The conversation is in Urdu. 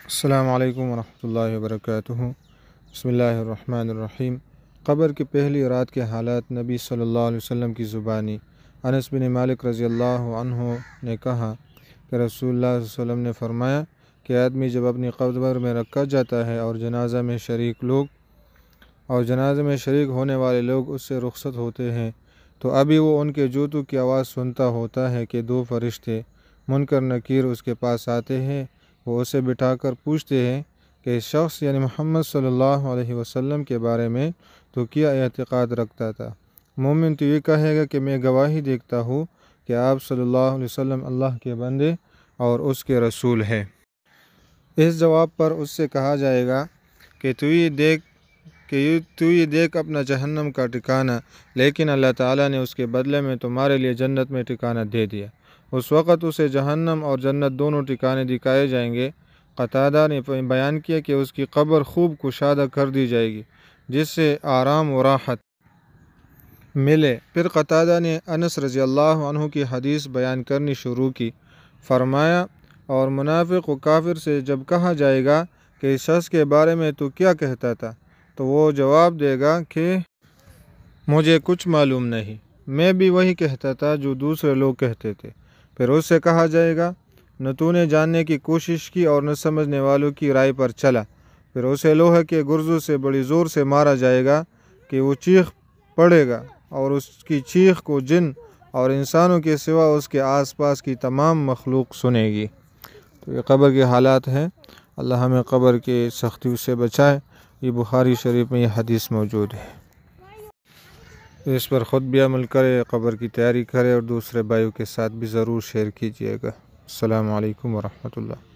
السلام علیکم ورحمۃ اللہ وبرکاتہ۔ بسم اللہ الرحمن الرحیم۔ قبر کی پہلی رات کے حالات نبی صلی اللہ علیہ وسلم کی زبانی۔ انس بن مالک رضی اللہ عنہ نے کہا کہ رسول اللہ صلی اللہ علیہ وسلم نے فرمایا کہ آدمی جب اپنی قبر میں رکھا جاتا ہے اور جنازہ میں شریک ہونے والے لوگ اس سے رخصت ہوتے ہیں تو ابھی وہ ان کے جوتوں کی آواز سنتا ہوتا ہے کہ دو فرشتے منکر نکیر اس کے پاس آتے ہیں۔ وہ اسے بٹھا کر پوچھتے ہیں کہ اس شخص یعنی محمد صلی اللہ علیہ وسلم کے بارے میں تو کیا اعتقاد رکھتا تھا؟ مومن تو یہ کہے گا کہ میں گواہی دیکھتا ہوں کہ آپ صلی اللہ علیہ وسلم اللہ کے بندے اور اس کے رسول ہیں۔ اس جواب پر اس سے کہا جائے گا کہ تو یہ دیکھ اپنا جہنم کا ٹھکانہ، لیکن اللہ تعالیٰ نے اس کے بدلے میں تمہارے لیے جنت میں ٹھکانہ دے دیا۔ اس وقت اسے جہنم اور جنت دونوں ٹھکانے دکھائے جائیں گے۔ قتادہ نے بیان کیا کہ اس کی قبر خوب کشادہ کر دی جائے گی جس سے آرام و راحت ملے۔ پھر قتادہ نے انس رضی اللہ عنہ کی حدیث بیان کرنی شروع کی۔ فرمایا، اور منافق و کافر سے جب کہا جائے گا کہ اس شخص کے بارے میں تو کیا کہتا تھا تو وہ جواب دے گا کہ مجھے کچھ معلوم نہیں، میں بھی وہی کہتا تھا جو دوسرے لوگ کہتے تھے۔ پھر اس سے کہا جائے گا نہ تو نے جاننے کی کوشش کی اور نہ سمجھنے والوں کی رائے پر چلا۔ پھر اسے لوہے کے گرزوں سے بڑی زور سے مارا جائے گا کہ وہ چیخ پڑے گا، اور اس کی چیخ کو جن اور انسانوں کے سوا اس کے آس پاس کی تمام مخلوق سنے گی۔ تو یہ قبر کے حالات ہیں۔ اللہ ہمیں قبر کے سختیوں سے بچائے۔ یہ بخاری شریف میں یہ حدیث موجود ہے۔ اس پر خود بھی عمل کرے، قبر کی تیاری کرے اور دوسرے بھائیوں کے ساتھ بھی ضرور شیئر کیجیے گا۔ السلام علیکم ورحمۃ اللہ۔